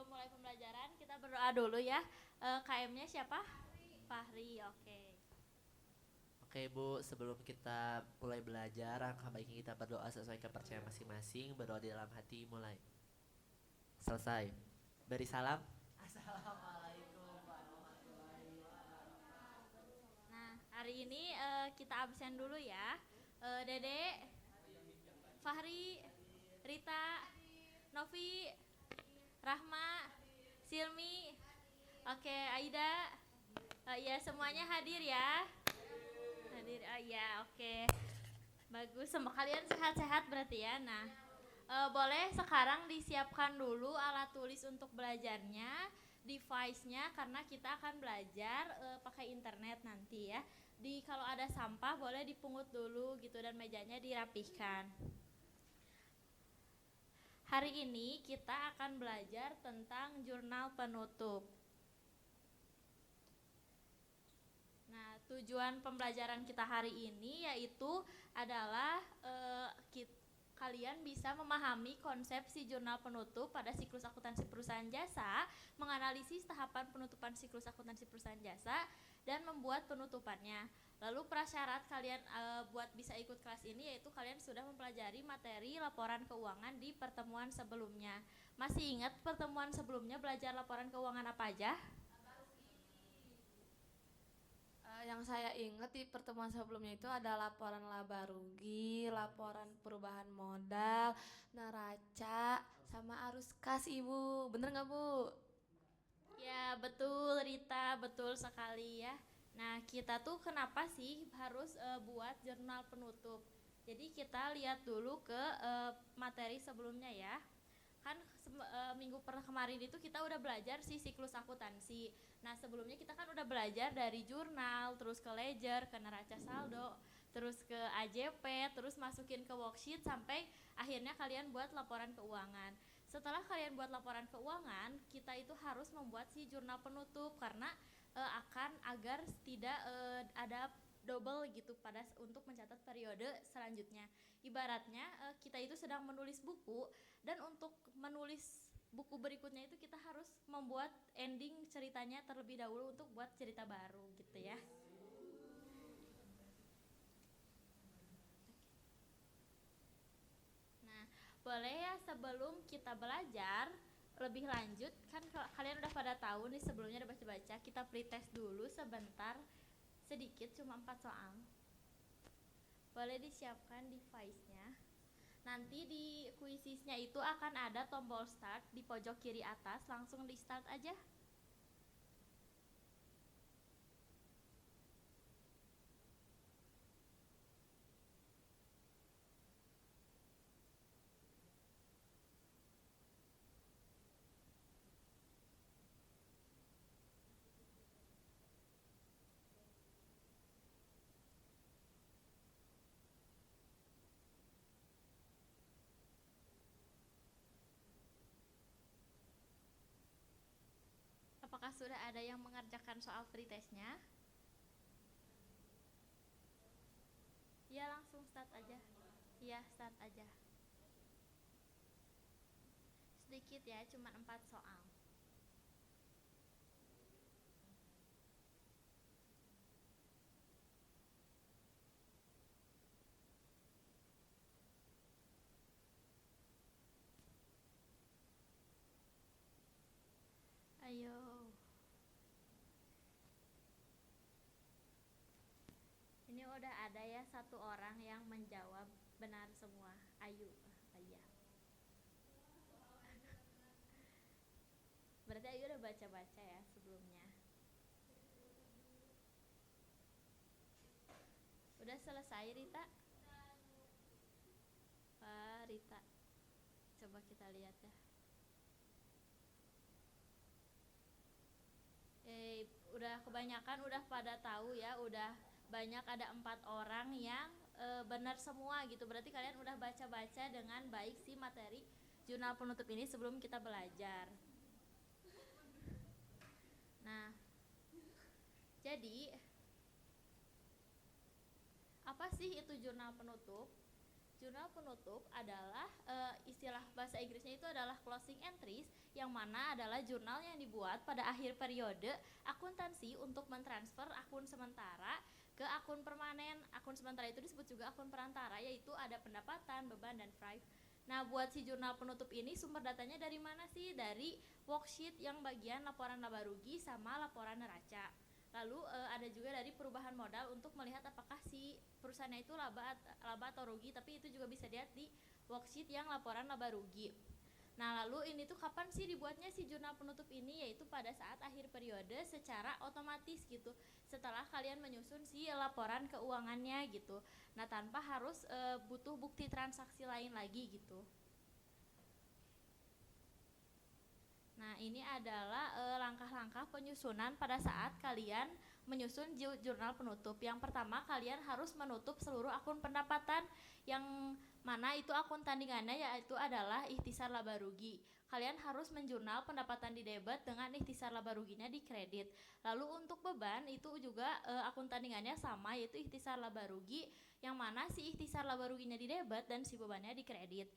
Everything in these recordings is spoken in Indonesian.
sebelum mulai pembelajaran kita berdoa dulu ya. KM-nya siapa? Fahri, oke. Oke Bu, sebelum kita mulai belajar, alangkah baiknya kita berdoa sesuai kepercayaan masing-masing. Berdoa di dalam hati, mulai. Selesai. Beri salam. Nah, hari ini kita absen dulu ya. Dede, Fahri, Rita, Novi, Rahma, Silmi, oke, Aida. Ya semuanya hadir ya. Hadir, ya oke. Bagus, sama kalian sehat-sehat berarti ya. Nah, boleh sekarang disiapkan dulu alat tulis untuk belajarnya, device-nya karena kita akan belajar pakai internet nanti ya. Kalau ada sampah boleh dipungut dulu gitu dan mejanya dirapihkan. Hari ini kita akan belajar tentang jurnal penutup. Nah, tujuan pembelajaran kita hari ini yaitu adalah kalian bisa memahami konsep si jurnal penutup pada siklus akuntansi perusahaan jasa, menganalisis tahapan penutupan siklus akuntansi perusahaan jasa, dan membuat penutupannya. Lalu prasyarat kalian buat bisa ikut kelas ini yaitu kalian sudah mempelajari materi laporan keuangan di pertemuan sebelumnya. Masih ingat pertemuan sebelumnya belajar laporan keuangan apa aja? Yang saya ingat di pertemuan sebelumnya itu ada laporan laba rugi, laporan perubahan modal, neraca, sama arus kas Ibu. Bener nggak Bu? Ya betul Rita, betul sekali ya. Nah kita tuh kenapa sih harus buat jurnal penutup? Jadi kita lihat dulu ke materi sebelumnya ya. Kan minggu kemarin itu kita udah belajar si siklus akuntansi. Nah sebelumnya kita kan udah belajar dari jurnal, terus ke ledger, ke neraca saldo, terus ke AJP, terus masukin ke worksheet sampai akhirnya kalian buat laporan keuangan. Setelah kalian buat laporan keuangan, kita itu harus membuat si jurnal penutup karena akan agar tidak ada double gitu untuk mencatat periode selanjutnya. Ibaratnya kita itu sedang menulis buku dan untuk menulis buku berikutnya itu kita harus membuat ending ceritanya terlebih dahulu untuk buat cerita baru gitu ya. Nah, boleh ya sebelum kita belajar lebih lanjut kan kalian udah pada tahu nih sebelumnya udah baca-baca, kita pretest dulu sebentar sedikit cuma 4 soal. Boleh disiapkan device-nya. Nanti di kuisisnya itu akan ada tombol start di pojok kiri atas, langsung di start aja. Apakah sudah ada yang mengerjakan soal pretestnya? Ya langsung start aja. Iya start aja. Sedikit ya, cuma 4 soal. Ayo. Ini udah ada ya satu orang yang menjawab benar semua. Ayu, Ayah. Berarti Ayu udah baca-baca ya sebelumnya. Udah selesai Rita? Wah Rita, coba kita lihat ya. Udah kebanyakan udah pada tahu ya, udah banyak ada 4 orang yang benar semua gitu. Berarti kalian udah baca-baca dengan baik sih materi jurnal penutup ini sebelum kita belajar. Nah, jadi apa sih itu jurnal penutup? jurnal penutup adalah istilah bahasa Inggrisnya itu adalah closing entries, yang mana adalah jurnal yang dibuat pada akhir periode akuntansi untuk mentransfer akun sementara ke akun permanen. Akun sementara itu disebut juga akun perantara, yaitu ada pendapatan, beban, dan prive. Nah, buat si jurnal penutup ini sumber datanya dari mana sih? Dari worksheet yang bagian laporan laba rugi sama laporan neraca. Lalu ada juga dari perubahan modal untuk melihat apakah si perusahaannya itu laba atau rugi, tapi itu juga bisa dilihat di worksheet yang laporan laba rugi. Nah, lalu ini tuh kapan sih dibuatnya si jurnal penutup ini? Yaitu pada saat akhir periode secara otomatis gitu, setelah kalian menyusun si laporan keuangannya gitu. Nah, tanpa harus butuh bukti transaksi lain lagi gitu. Nah, ini adalah langkah-langkah penyusunan pada saat kalian menyusun jurnal penutup. Yang pertama, kalian harus menutup seluruh akun pendapatan, yang mana itu akun tandingannya yaitu adalah ikhtisar laba rugi. Kalian harus menjurnal pendapatan di debit dengan ikhtisar laba ruginya di kredit. Lalu untuk beban itu juga akun tandingannya sama, yaitu ikhtisar laba rugi, yang mana si ikhtisar laba ruginya di debit dan si bebannya di kredit.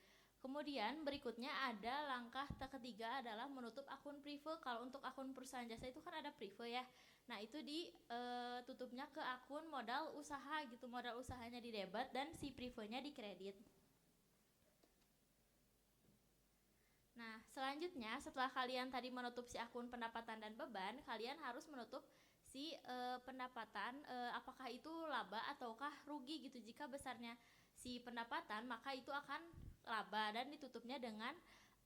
Kemudian berikutnya ada langkah ketiga adalah menutup akun prive. Kalau untuk akun perusahaan jasa itu kan ada prive ya. Nah, itu ditutupnya ke akun modal usaha gitu. Modal usahanya di debit dan si privenya di kredit. Nah, selanjutnya setelah kalian tadi menutup si akun pendapatan dan beban, kalian harus menutup si pendapatan, apakah itu laba ataukah rugi gitu. Jika besarnya si pendapatan, maka itu akan laba dan ditutupnya dengan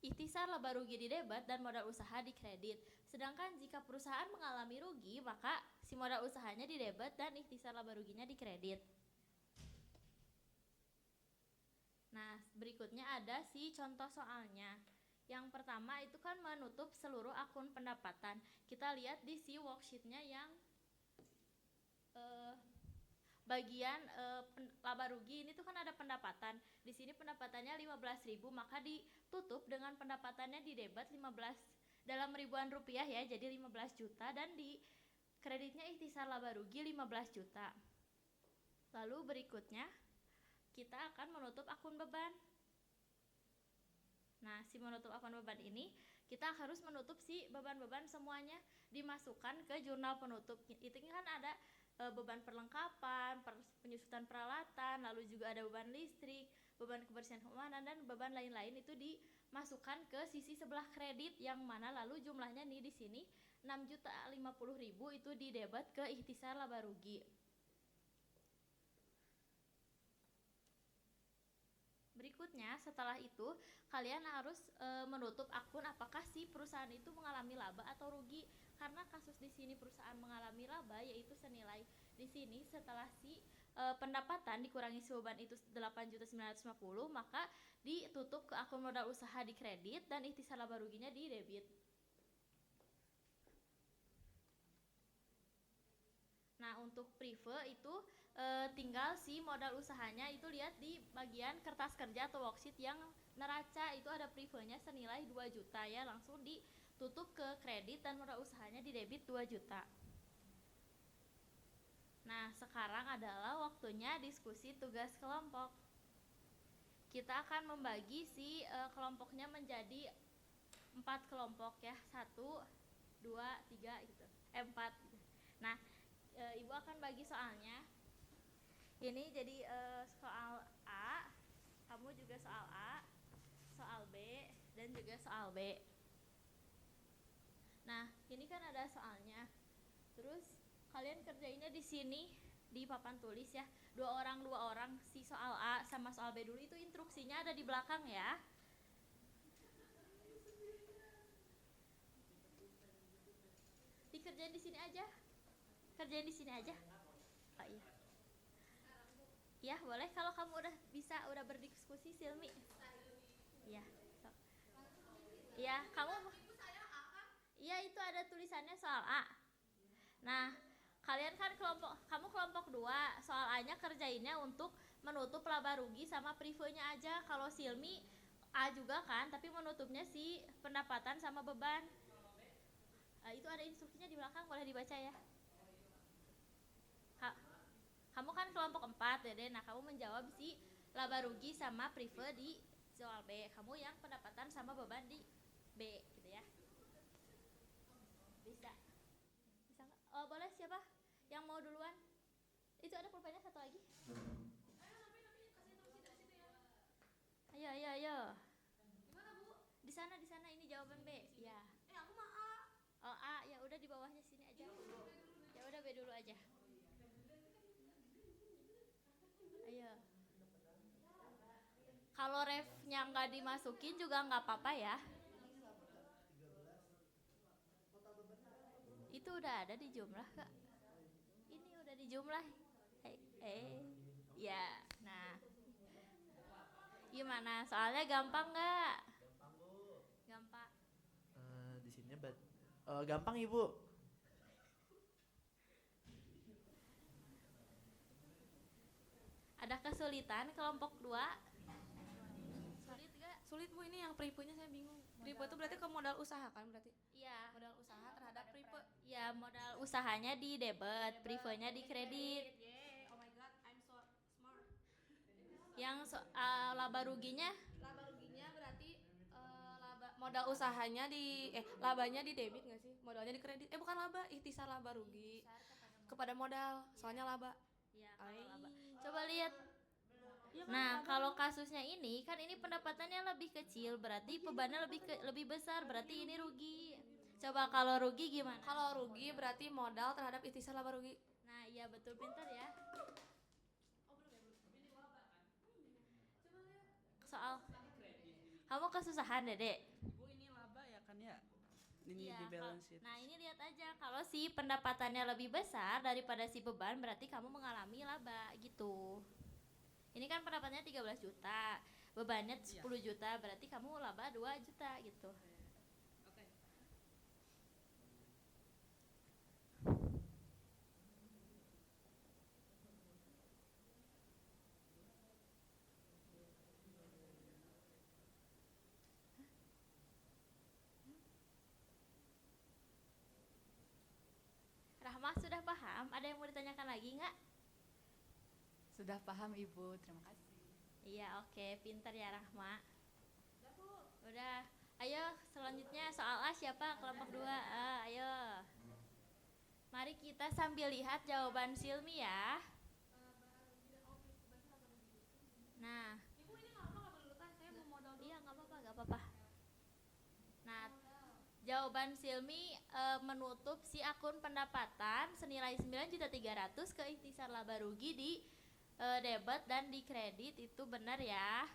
ikhtisar laba rugi di debit dan modal usaha di kredit. Sedangkan jika perusahaan mengalami rugi, maka si modal usahanya di debit dan ikhtisar laba ruginya di kredit. Nah, berikutnya ada si contoh soalnya. Yang pertama itu kan menutup seluruh akun pendapatan. Kita lihat di si worksheetnya yang bagian laba rugi ini tuh kan ada pendapatan. Di sini pendapatannya 15.000, maka ditutup dengan pendapatannya di debit 15 dalam ribuan rupiah ya, jadi 15 juta, dan di kreditnya ikhtisar laba rugi 15 juta. Lalu berikutnya kita akan menutup akun beban. Nah, si menutup akun beban ini kita harus menutup si beban-beban semuanya, dimasukkan ke jurnal penutup. Itu kan ada beban perlengkapan, penyusutan peralatan, lalu juga ada beban listrik, beban kebersihan keamanan, dan beban lain-lain itu dimasukkan ke sisi sebelah kredit, yang mana lalu jumlahnya nih di sini 6.050.000 itu di debit ke ikhtisar laba rugi. Berikutnya setelah itu kalian harus menutup akun apakah si perusahaan itu mengalami laba atau rugi. Karena kasus di sini perusahaan mengalami laba, yaitu senilai di sini setelah si pendapatan dikurangi si beban itu 8.950.000, maka ditutup ke akun modal usaha di kredit dan ikhtisar laba ruginya di debit. Nah, untuk prive itu tinggal si modal usahanya itu lihat di bagian kertas kerja atau worksheet yang neraca itu ada privenya senilai 2 juta ya, langsung ditutup ke kredit dan modal usahanya di debit 2 juta. Nah, sekarang adalah waktunya diskusi tugas kelompok. Kita akan membagi si kelompoknya menjadi 4 kelompok ya, 1, 2, 3 gitu, 4 gitu. Nah, Ibu akan bagi soalnya. Ini jadi soal A, kamu juga soal A, soal B, dan juga soal B. Nah, ini kan ada soalnya. Terus kalian kerjainnya di sini di papan tulis ya. 2 orang si soal A sama soal B dulu, itu instruksinya ada di belakang ya. Dikerjain di sini aja. Kerjain di sini aja. Oh iya. Ya, boleh kalau kamu udah berdiskusi, Silmi. Iya. So. Iya, kamu. Iya, itu ada tulisannya soal A. Nah, kalian kan kamu kelompok 2, soal A-nya kerjainnya untuk menutup laba rugi sama privenya aja. Kalau Silmi A juga kan, tapi menutupnya si pendapatan sama beban. Itu ada instruksinya di belakang, boleh dibaca ya. Kamu kan kelompok 4 Dede, nah kamu menjawab si laba rugi sama prive di soal B. Kamu yang pendapatan sama beban di B gitu ya. Bisa. Bisa nggak? Oh, boleh siapa? Yang mau duluan? Itu ada pulpennya satu lagi. Ayo, ayo, ayo. Di sana ini jawaban B. Ya. Aku mah A. Oh, A, ya udah di bawahnya sini aja. Ya udah B dulu aja. Ayo. Kalau refnya nggak dimasukin juga nggak apa-apa ya. Itu udah ada di jumlah, Kak. Ini udah di jumlah. Ya. Nah. Gimana? Soalnya gampang nggak? Gampang. Di sini gampang Ibu. Ada kesulitan kelompok 2? Sulit gak? Sulit Bu, ini yang privenya saya bingung. Prive itu berarti ke modal usaha kan berarti? Iya. Modal usaha terhadap prive. Ya, modal usahanya di debit, privenya di kredit. Oh my god, I'm so smart. Yang laba ruginya Laba ruginya berarti modal usahanya labanya di debit nggak sih? Modalnya di kredit. Bukan laba, ikhtisar laba rugi kepada modal. Soalnya laba. ya, kalau laba. Coba lihat. Nah, kalau kasusnya ini kan ini pendapatannya lebih kecil, berarti bebannya lebih besar, berarti ini rugi. Coba kalau rugi gimana? Kalau rugi berarti modal terhadap ikhtisar laba rugi. Nah, iya betul, pintar ya. Soal kamu kesusahan, Dedek. Ibu ini laba ya kan ya? Ini Iya, di balance sheet. nah ini lihat aja, kalau si pendapatannya lebih besar daripada si beban, berarti kamu mengalami laba gitu. Ini kan pendapatannya 13 juta, bebannya 10 juta, berarti kamu laba 2 juta gitu. Oke. Rahmah sudah paham? Ada yang mau ditanyakan lagi nggak? Sudah paham Ibu, terima kasih. Iya, oke, pintar ya Rahma. Udah, ayo selanjutnya soal A siapa? Kelompok 2. Ayo. Mari kita sambil lihat jawaban Silmi ya. Nah, iya nggak apa-apa. Nah, jawaban Silmi menutup si akun pendapatan senilai 9.300.000 ke ikhtisar laba rugi di debit dan di kredit, itu benar ya.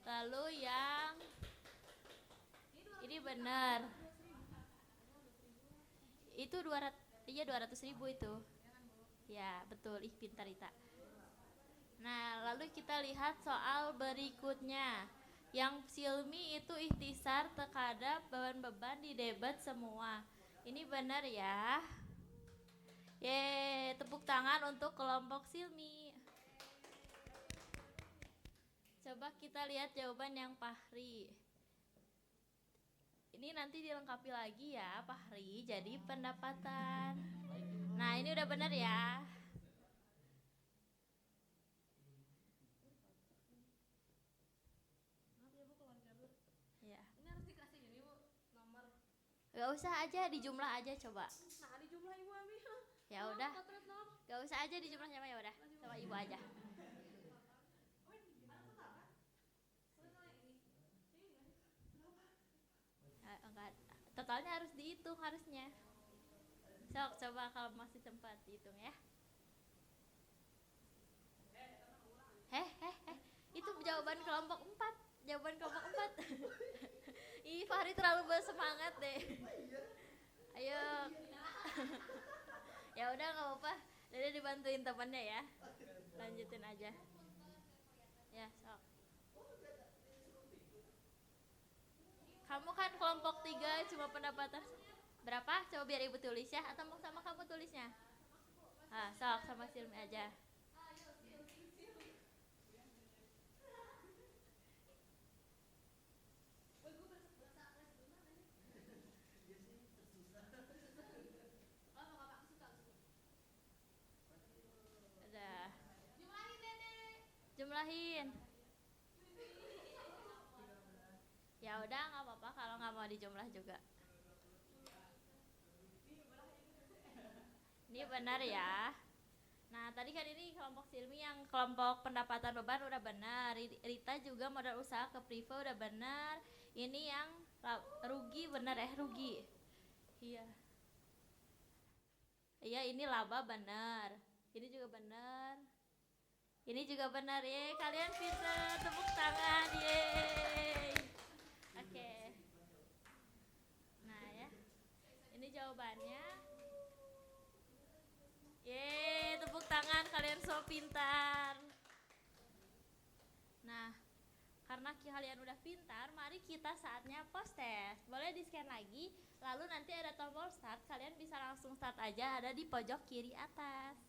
Lalu yang ini benar. Itu 200.000 itu. Ya, betul. Ih, pintar Ita. Nah, lalu kita lihat soal berikutnya. Yang Silmi itu ikhtisar terhadap beban-beban di debit semua. Ini benar ya. Yeay, tepuk tangan untuk kelompok Silmi. Coba kita lihat jawaban yang Fahri. Ini nanti dilengkapi lagi ya Fahri, jadi pendapatan. Nah, ini udah benar ya. Ya. Ini harus dikasih ini Bu, nomor. Gak usah aja, dijumlah aja coba. Nah, di jumlah Ibu Ami. Ya udah. Gak usah aja dijumlah sama, ya udah. Sama Ibu aja. Enggak. Totalnya harus dihitung harusnya. Sok, coba kalau masih sempat dihitung ya. Itu jawaban kelompok 4. Jawaban kelompok 4. Ih, Fahri terlalu bersemangat deh. Ayo. Ya udah nggak apa-apa. Dede dibantuin temannya ya. Lanjutin aja. Ya, sok. Kamu kan kelompok 3 cuma pendapatan berapa? Coba biar Ibu tulis ya, atau mau sama kamu tulisnya? Sok sama Silmi aja. Udah. Jumlahin dijumlahin? Ya udah nggak apa-apa kalau nggak mau dijumlah juga. Ini benar ya. Nah tadi kan ini kelompok Silmi yang kelompok pendapatan beban udah benar. Rita juga modal usaha ke Priva udah benar. Ini yang rugi benar rugi. Iya. Iya ini laba benar. Ini juga benar. Ini juga benar. Ye, kalian pinter, tepuk tangan. Yeay. Oke. Nah ya. Ini jawabannya. Yeay, tepuk tangan, kalian so pintar. Nah, karena kalian udah pintar, mari kita saatnya post test. Boleh di-scan lagi, lalu nanti ada tombol start, kalian bisa langsung start aja, ada di pojok kiri atas.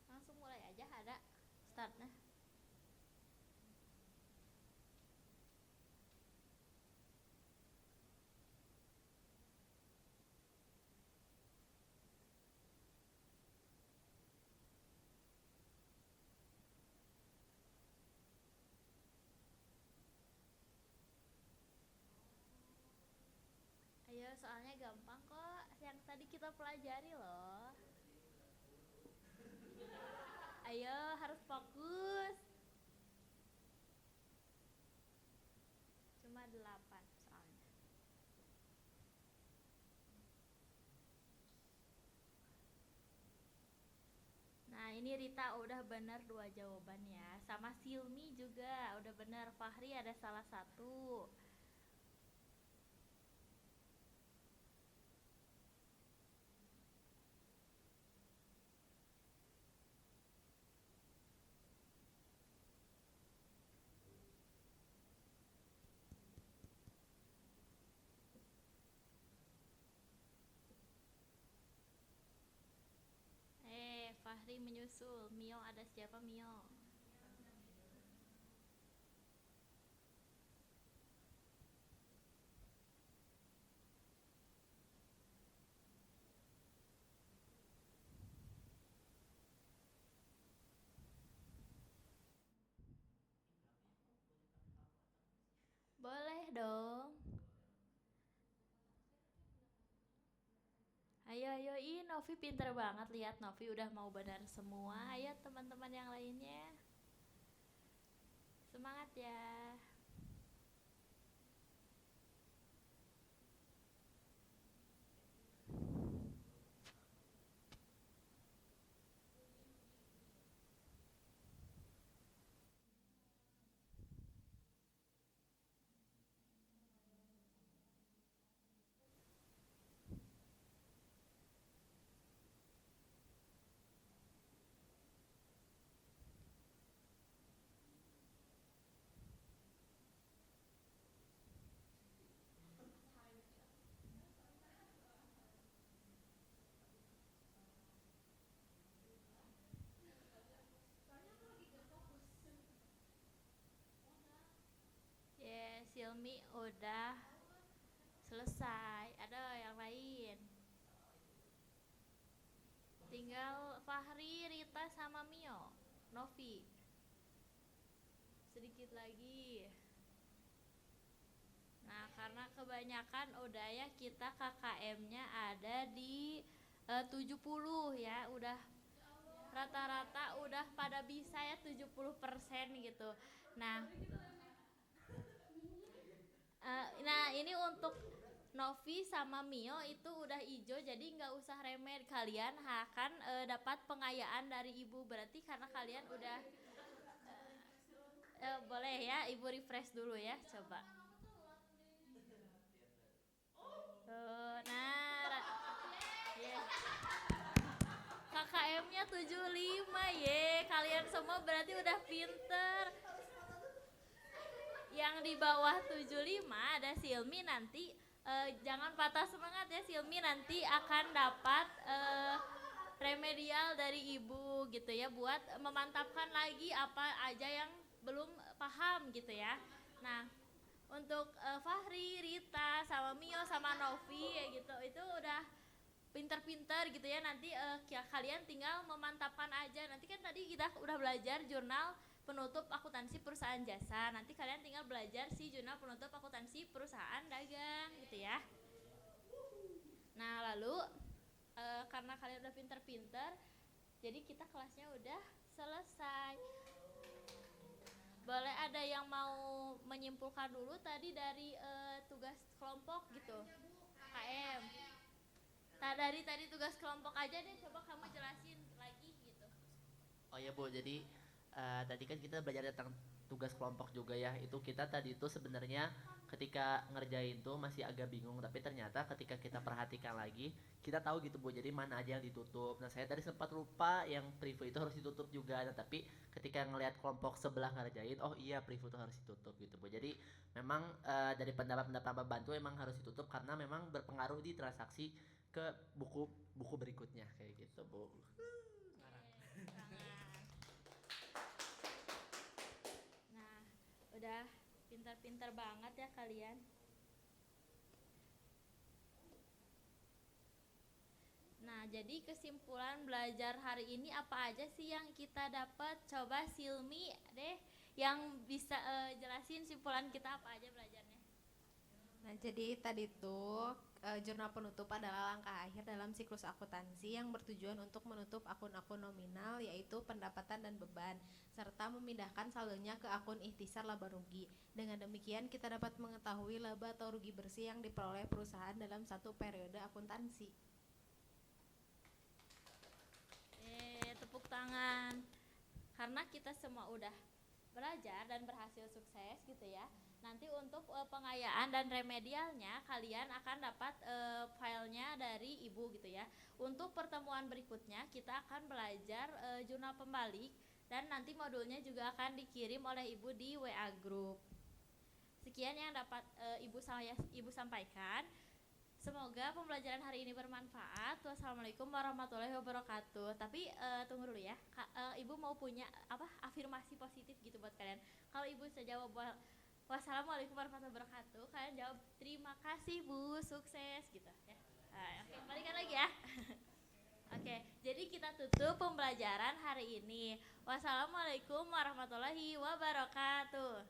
Langsung mulai aja, ada startnya. Ayo, soalnya gampang kok, yang tadi kita pelajari loh. Ayo, harus fokus. Cuma 8 soalnya. Nah ini Rita udah benar 2 jawaban ya. Sama Silmi juga udah benar. Fahri ada salah 1. Fahri menyusul. Mio ada siapa Mio? Boleh dong. Ayo, ih Novi pinter banget, lihat Novi udah mau benar semua. Ayo teman-teman yang lainnya. Semangat ya. Silmi udah selesai. Ada yang lain? Tinggal Fahri, Rita sama Mio. Novi. Sedikit lagi. Nah, karena kebanyakan udah ya, kita KKM-nya ada di 70 ya. Udah rata-rata udah pada bisa ya 70% gitu. Nah ini untuk Novi sama Mio itu udah hijau, jadi nggak usah remeh. Kalian akan dapat pengayaan dari ibu, berarti karena kalian udah boleh ya, ibu refresh dulu ya, coba. Nah, yeah. KKM-nya 75 ye. Kalian semua berarti udah pinter. Yang di bawah 75 ada Silmi nanti. Jangan patah semangat ya, Silmi nanti akan dapat remedial dari ibu gitu ya, buat memantapkan lagi apa aja yang belum paham gitu ya. Nah, untuk Fahri, Rita, sama Mio, sama Novi ya gitu, itu udah pinter-pinter gitu ya. Nanti kalian tinggal memantapkan aja. Nanti kan tadi kita udah belajar jurnal penutup akuntansi perusahaan jasa. Nanti kalian tinggal belajar si jurnal penutup akuntansi perusahaan dagang gitu ya. Nah, lalu karena kalian udah pinter-pinter, jadi kita kelasnya udah selesai. Boleh ada yang mau menyimpulkan dulu tadi dari tugas kelompok gitu, KM. Nah, dari tadi tugas kelompok aja deh, coba kamu jelasin lagi gitu. Oh ya Bu, jadi tadi kan kita belajar tentang tugas kelompok juga ya. Itu kita tadi itu sebenarnya ketika ngerjain tuh masih agak bingung, tapi ternyata ketika kita perhatikan lagi, kita tahu gitu Bu. Jadi mana aja yang ditutup. Nah, saya tadi sempat lupa yang preview itu harus ditutup juga. Nah, tapi ketika ngelihat kelompok sebelah ngerjain, oh iya preview itu harus ditutup gitu Bu. Jadi memang dari pendapat-pendapat pembantu emang harus ditutup karena memang berpengaruh di transaksi ke buku buku berikutnya kayak gitu Bu. Nah, udah pintar-pintar banget ya kalian. Nah, jadi kesimpulan belajar hari ini apa aja sih yang kita dapat? Coba Silmi deh yang bisa jelasin simpulan kita apa aja belajarnya. Nah, jadi tadi tuh jurnal penutup adalah langkah akhir dalam siklus akuntansi yang bertujuan untuk menutup akun-akun nominal, yaitu pendapatan dan beban, serta memindahkan saldonya ke akun ikhtisar laba rugi. Dengan demikian kita dapat mengetahui laba atau rugi bersih yang diperoleh perusahaan dalam satu periode akuntansi. Tepuk tangan. Karena kita semua udah belajar dan berhasil sukses gitu ya. Nanti untuk pengayaan dan remedialnya kalian akan dapat filenya dari ibu gitu ya. Untuk pertemuan berikutnya kita akan belajar jurnal pembalik dan nanti modulnya juga akan dikirim oleh ibu di WA group. Sekian yang dapat ibu sampaikan. Semoga pembelajaran hari ini bermanfaat. Wassalamualaikum warahmatullahi wabarakatuh. Tapi tunggu dulu ya. Ibu mau punya afirmasi positif gitu buat kalian. Kalau ibu bisa jawab wassalamualaikum warahmatullahi wabarakatuh, kalian jawab terima kasih Bu, sukses gitu ya. Oke, balikan lagi ya. Oke, jadi kita tutup pembelajaran hari ini. Wassalamualaikum warahmatullahi wabarakatuh.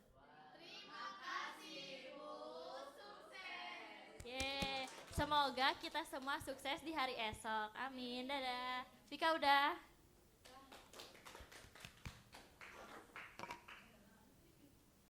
Terima kasih Bu, sukses. Yeay, semoga kita semua sukses di hari esok. Amin. Dadah. Vika udah.